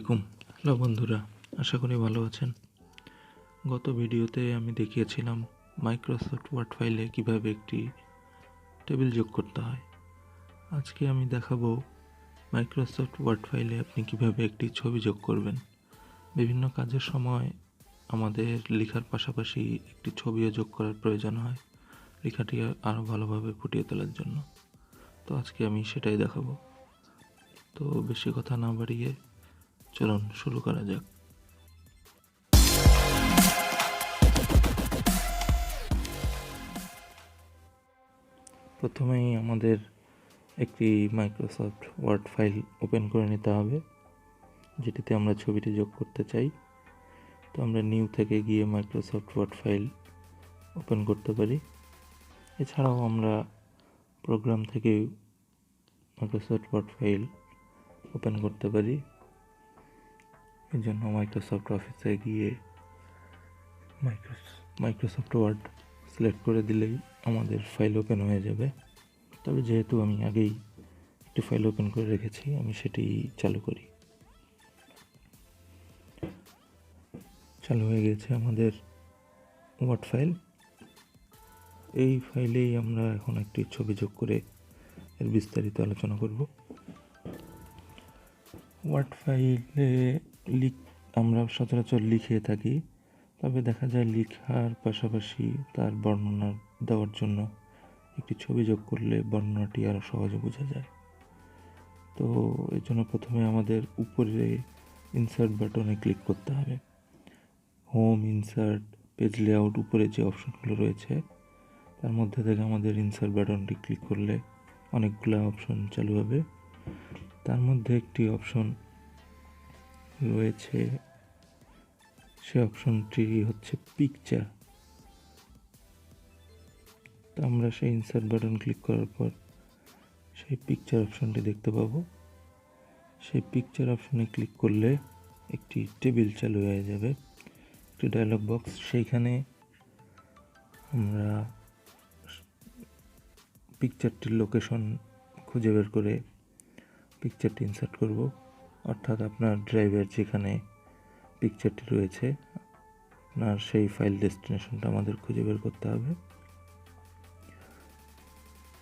আলাইকুম। হ্যালো বন্ধুরা, আশা করি ভালো আছেন। গত ভিডিওতে আমি দেখিয়েছিলাম মাইক্রোসফট ওয়ার্ড ফাইলে কিভাবে একটি টেবিল যোগ করতে হয়। আজকে আমি দেখাবো মাইক্রোসফট ওয়ার্ড ফাইলে আপনি কিভাবে একটি ছবি যোগ করবেন। বিভিন্ন কাজের সময় আমাদের লেখার পাশাপাশি একটি ছবিও যোগ করার প্রয়োজন হয় লেখাটি আরও ভালোভাবে ফুটিয়ে তোলার জন্য। তো আজকে আমি সেটাই দেখাবো। তো বেশি কথা না বাড়িয়ে চলুন শুরু করা যাক। প্রথমেই আমাদের একটি মাইক্রোসফট ওয়ার্ড ফাইল ওপেন করে নিতে হবে, যেটিতে আমরা ছবিটি যোগ করতে চাই। তো আমরা নিউ থেকে গিয়ে মাইক্রোসফট ওয়ার্ড ফাইল ওপেন করতে পারি। এছাড়াও আমরা প্রোগ্রাম থেকে মাইক্রোসফট ওয়ার্ড ফাইল ওপেন করতে পারি। এর জন্য মাইক্রোসফট অফিসে গিয়ে মাইক্রোসফট ওয়ার্ড সিলেক্ট করে দিলেই আমাদের ফাইল ওপেন হয়ে যাবে। তবে যেহেতু আমি আগেই একটি ফাইল ওপেন করে রেখেছি, আমি সেটি চালু করি। চালু হয়ে গেছে আমাদের ওয়ার্ড ফাইল। এই ফাইলেই আমরা এখন একটি ছবি যোগ করে এর বিস্তারিত আলোচনা করব। ওয়ার্ড ফাইলে আমরা সচরাচর লিখে থাকি, তবে দেখা যায় লেখার পাশাপাশি তার বর্ণনা দেওয়ার জন্য একটি ছবি যোগ করলে বর্ণনাটি আরও সহজে বোঝা যায়। তো এর জন্য প্রথমে আমাদের উপরে ইনসার্ট বাটনে ক্লিক করতে হবে। হোম, ইনসার্ট, পেজ লেআউট, উপরে যে অপশনগুলো রয়েছে তার মধ্যে থেকে আমাদের ইনসার্ট বাটনটি ক্লিক করলে অনেকগুলো অপশন চালু হবে। তার মধ্যে একটি অপশন রয়েছে, সে অপশনটি হচ্ছে পিকচার। তো আমরা সেই ইনসার্ট বাটন ক্লিক করার পর সেই পিকচার অপশনটি দেখতে পাবো। সেই পিকচার অপশনে ক্লিক করলে একটি টেবিল চালু হয়ে যাবে, একটি ডায়লগ বক্স। সেইখানে আমরা পিকচারটির লোকেশন খুঁজে বের করে পিকচারটি ইনসার্ট করব। অর্থাৎ আপনার ড্রাইভের যেখানে পিকচারটি রয়েছে, আপনার সেই ফাইল ডেস্টিনেশনটা আমাদের খুঁজে বের করতে হবে।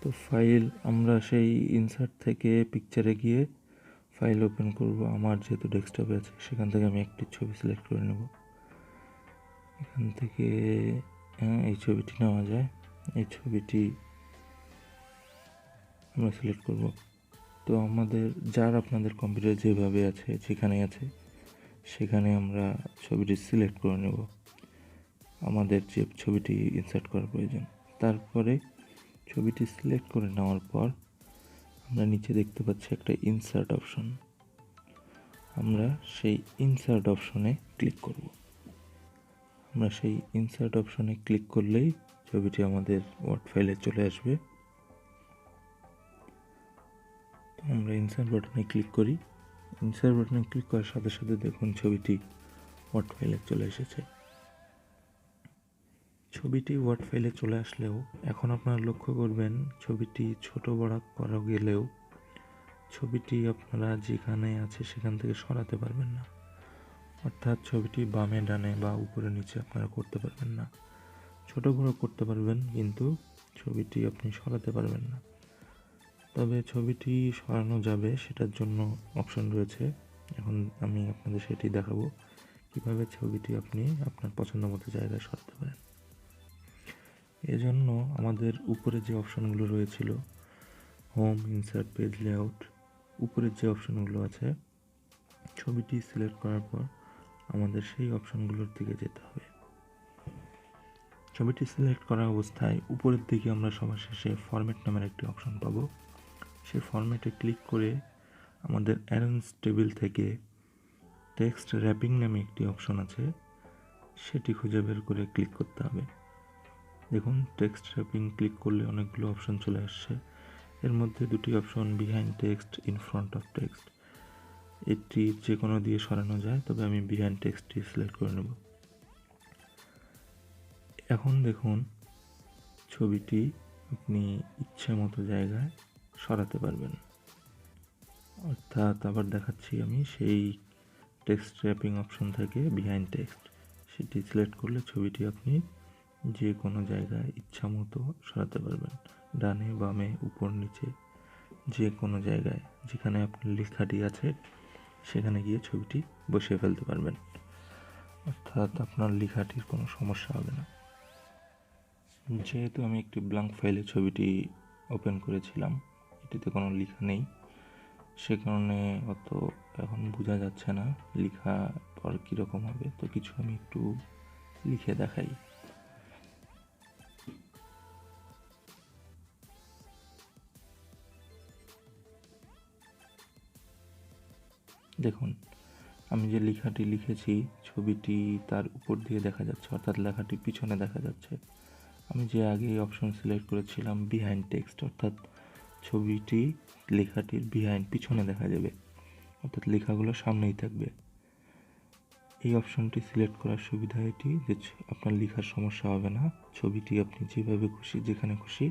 তো ফাইল আমরা সেই ইনসার্ট থেকে পিকচারে গিয়ে ফাইল ওপেন করব। আমার যেহেতু ডেস্কটপে আছে, সেখান থেকে আমি একটি ছবি সিলেক্ট করে নেব। এখান থেকে এই ছবিটি নেওয়া যায়, এই ছবিটি আমরা সিলেক্ট করব। তো আমাদের আপনাদের কম্পিউটার যেভাবে আছে, যেখানে আছে সেখানে আমরা ছবিটি সিলেক্ট করে নেব, আমাদের যে ছবিটি ইনসার্ট করার প্রয়োজন। তারপরে ছবিটি সিলেক্ট করে নেওয়ার পর আমরা নিচে দেখতে পাচ্ছি একটা ইনসার্ট অপশন। আমরা সেই ইনসার্ট অপশনে ক্লিক করব। আমরা সেই ইনসার্ট অপশনে ক্লিক করলেই ছবিটি আমাদের ওয়ার্ড ফাইলে চলে আসবে। তো আমরা ইনসার্ট বাটনে ক্লিক করি। ইনসার্ট বাটনে ক্লিক করার সাথে সাথে দেখুন ছবিটি ওয়ার্ড ফাইলে চলে এসেছে। ছবিটি ওয়ার্ড ফাইলে চলে আসলেও এখন আপনারা লক্ষ্য করবেন ছবিটি ছোট বড় করা গেলেও ছবিটি আপনারা যেখানে আছে সেখান থেকে সরাতে পারবেন না। অর্থাৎ ছবিটি বামে ডানে বা উপরে নিচে আপনারা করতে পারবেন না। ছোট বড় করতে পারবেন, কিন্তু ছবিটি আপনি সরাতে পারবেন না। তবে ছবিটি সরানো যাবে, সেটার জন্য অপশন রয়েছে। এখন আমি আপনাদের সেটি দেখাবো কিভাবে ছবিটি আপনি আপনার পছন্দ মতো জায়গায় সরাতে পারেন। এজন্য আমাদের উপরে যে অপশনগুলো রয়েছিল, হোম, ইনসার্ট, পেজ লেআউট, উপরের যে অপশনগুলো আছে, ছবিটি সিলেক্ট করার পর আমাদের সেই অপশনগুলোর দিকে যেতে হবে। ছবিটি সিলেক্ট করা অবস্থায় উপরের দিকে আমরা সবার শেষে ফরম্যাট নামের একটি অপশন পাবো। সেই ফরম্যাটে ক্লিক করে আমাদের অ্যারেঞ্জ টেবিল থেকে টেক্সট র্যাপিং নামে একটি অপশন আছে, সেটি খুঁজে বের করে ক্লিক করতে হবে। দেখুন টেক্সট র্যাপিং ক্লিক করলে অনেকগুলো অপশন চলে আসছে। এর মধ্যে দুটি option, behind text, in front of text, এটি যে কোনো দিয়ে সরানো যায়, তবে আমি বিহাইন্ড টেক্সটটি সিলেক্ট করে নেব। এখন দেখুন ছবিটি আপনি ইচ্ছে মতো জায়গায় সরাতে পারবেন। অর্থাৎ আবার দেখাচ্ছি, আমি সেই টেক্সট র্যাপিং অপশন থাকে বিহাইন্ড টেক্সট, সেটি সিলেক্ট করলে ছবিটি আপনি যে কোনো জায়গায় ইচ্ছা মতো সরাতে পারবেন, ডানে বামে উপর নিচে যে কোনো জায়গায় যেখানে আপনার লেখাটি আছে সেখানে গিয়ে ছবিটি বসিয়ে ফেলতে পারবেন, অর্থাৎ আপনার লেখাটির কোনো সমস্যা হবে না। যেহেতু আমি একটি ব্ল্যাঙ্ক ফাইলে ছবিটি ওপেন করেছিলাম, এটিতে কোনো লেখা নেই, সে কারণে অত এখন বোঝা যাচ্ছে না লেখা পর কীরকম হবে। তো কিছু আমি একটু লিখে দেখাই। দেখুন, আমি যে লেখাটি লিখেছি ছবিটি তার উপর দিয়ে দেখা যাচ্ছে, অর্থাৎ লেখাটি পিছনে দেখা যাচ্ছে। আমি যে আগে অপশন সিলেক্ট করেছিলাম বিহাইন্ড টেক্সট, অর্থাৎ ছবিটি লেখাটির বিহাইন্ড পিছনে দেখা যাবে, অর্থাৎ লেখাগুলো সামনেই থাকবে। এই অপশনটি সিলেক্ট করার সুবিধা এটি যে আপনার লেখার সমস্যা হবে না, ছবিটি আপনি যেভাবে খুশি যেখানে খুশি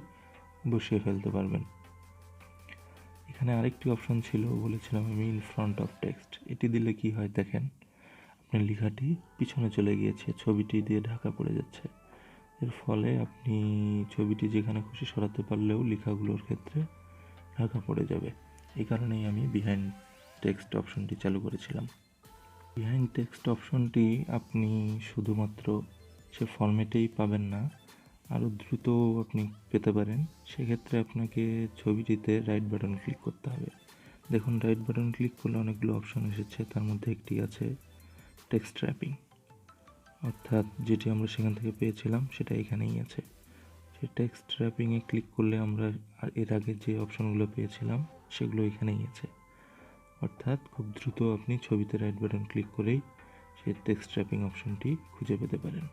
বসিয়ে ফেলতে পারবেন। এখানে আরেকটি অপশন ছিল, বলেছিলাম আমি ইন ফ্রন্ট অফ টেক্সট, এটি দিলে কি হয় দেখেন, আপনার লেখাটি পিছনে চলে গিয়েছে, ছবিটি দিয়ে ঢাকা পড়ে যাচ্ছে। এর ফলে আপনি ছবিটি যেখানে খুশি সরাতে পারলেও লেখাগুলোর ক্ষেত্রে ঢাকা পড়ে যাবে। এই কারণেই আমি বিহাইন্ড টেক্সট অপশনটি চালু করেছিলাম। বিহাইন্ড টেক্সট অপশনটি আপনি শুধুমাত্র সে ফরম্যাটেই পাবেন না, আরও দ্রুত আপনি পেতে পারেন। সেক্ষেত্রে আপনাকে ছবিটিতে রাইট বাটন ক্লিক করতে হবে। দেখুন, রাইট বাটন ক্লিক করলে অনেকগুলো অপশন এসেছে, তার মধ্যে একটি আছে টেক্সট র্যাপিং, অর্থাৎ যেটি আমরা সেখান থেকে পেয়েছিলাম সেটা এখানেই আছে। সেই টেক্সট র্যাপিংয়ে ক্লিক করলে আমরা এর আগে যে অপশনগুলো পেয়েছিলাম সেগুলো এখানেই আছে, অর্থাৎ খুব দ্রুত আপনি ছবিতে রাইট বাটন ক্লিক করেই সেই টেক্সট র্যাপিং অপশনটি খুঁজে পেতে পারেন।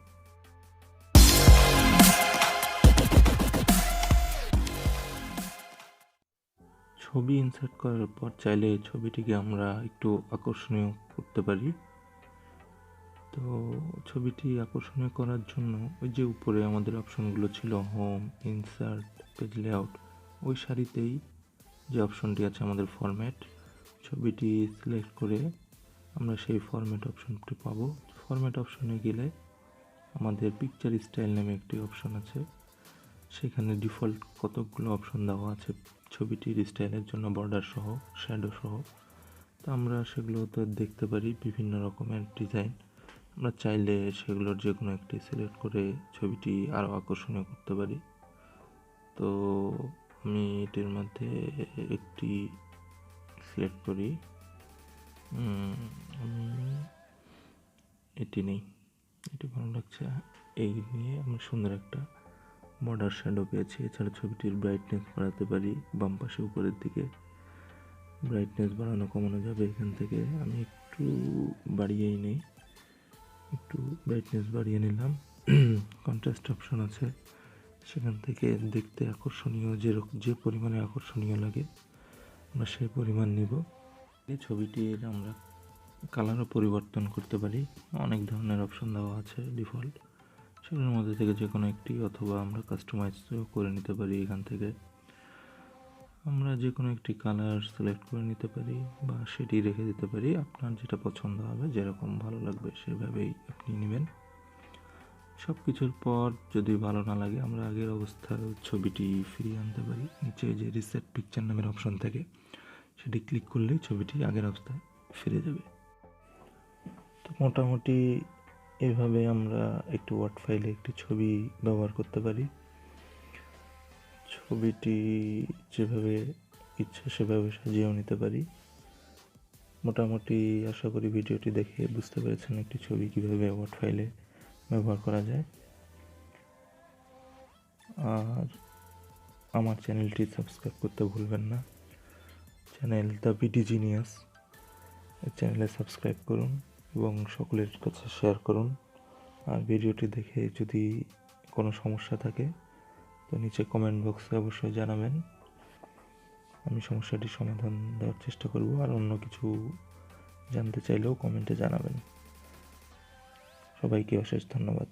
ছবি ইনসার্ট করার পর চাইলে ছবিটিকে আমরা একটু আকর্ষণীয় করতে পারি। তো ছবিটি আকর্ষণীয় করার জন্য ওই যে উপরে আমাদের অপশনগুলো ছিল হোম, ইনসার্ট, পেজ লেআউট, ওই সারিতেই যে অপশনটি আছে আমাদের ফরম্যাট, ছবিটি সিলেক্ট করে আমরা সেই ফরম্যাট অপশনটি পাবো। ফরম্যাট অপশনে গেলে আমাদের পিকচার স্টাইল নামে একটি অপশন আছে, সেখানে ডিফল্ট কতকগুলো অপশন দেওয়া আছে ছবিটির স্টাইলের জন্য, বর্ডার সহ, শ্যাডো সহ। তো আমরা সেগুলো তো দেখতে পারি, বিভিন্ন রকমের ডিজাইন। আমরা চাইলে সেগুলোর যে কোনো একটি সিলেক্ট করে ছবিটি আরও আকর্ষণীয় করতে পারি। তো আমি এটির মধ্যে একটি সিলেক্ট করি, আমি এটি নেই, এটি ভালো লাগছে, এই নিয়ে আমরা সুন্দর একটা বর্ডার শ্যাডো পেয়েছি। এছাড়া ছবিটির ব্রাইটনেস বাড়াতে পারি, বাম পাশে উপরের দিকে ব্রাইটনেস বাড়ানো কমানো যাবে এখান থেকে। আমি একটু বাড়িয়েই নেই, একটু ব্রাইটনেস বাড়িয়ে নিলাম। কন্ট্রাস্ট অপশন আছে, সেখান থেকে দেখতে আকর্ষণীয় যে পরিমাণে আকর্ষণীয় লাগে আমরা সেই পরিমাণ নিব। এই ছবিটির আমরা কালারও পরিবর্তন করতে পারি, অনেক ধরনের অপশন দেওয়া আছে ডিফল্ট, সেগুলোর মধ্যে থেকে যে কোনো একটি, অথবা আমরা কাস্টমাইজও করে নিতে পারি। এখান থেকে আমরা যে কোনো একটি কালার সিলেক্ট করে নিতে পারি বা সেটি রেখে দিতে পারি, আপনার যেটা পছন্দ হবে, যেরকম ভালো লাগবে সেভাবেই আপনি নেবেন। সব কিছুর পর যদি ভালো না লাগে আমরা আগের অবস্থার ছবিটি ফিরিয়ে আনতে পারি। নিচে যে রিসেট পিকচার নামের অপশন থাকে সেটি ক্লিক করলেই ছবিটি আগের অবস্থায় ফিরে যাবে। তো মোটামুটি এভাবে আমরা একটি ওয়ার্ড ফাইলে একটি ছবি ব্যবহার করতে পারি। ছবিটি যেভাবে ইচ্ছা সেভাবে সাজিয়েও নিতে পারি। মোটামুটি আশা করি ভিডিওটি দেখে বুঝতে পেরেছেন একটি ছবি কীভাবে ওয়ার্ড ফাইলে ব্যবহার করা যায়। আর আমার চ্যানেলটি সাবস্ক্রাইব করতে ভুলবেন না, চ্যানেল দ্য বিডি জিনিয়াস, এই চ্যানেলে সাবস্ক্রাইব করুন এবং সকলের কাছে শেয়ার করুন। আর ভিডিওটি দেখে যদি কোনো সমস্যা থাকে তো নিচে কমেন্ট বক্সে অবশ্যই জানাবেন, আমি সমস্যাটির সমাধান দেওয়ার চেষ্টা করব। আর অন্য কিছু জানতে চাইলেও কমেন্টে জানাবেন। সবাইকে অশেষ ধন্যবাদ।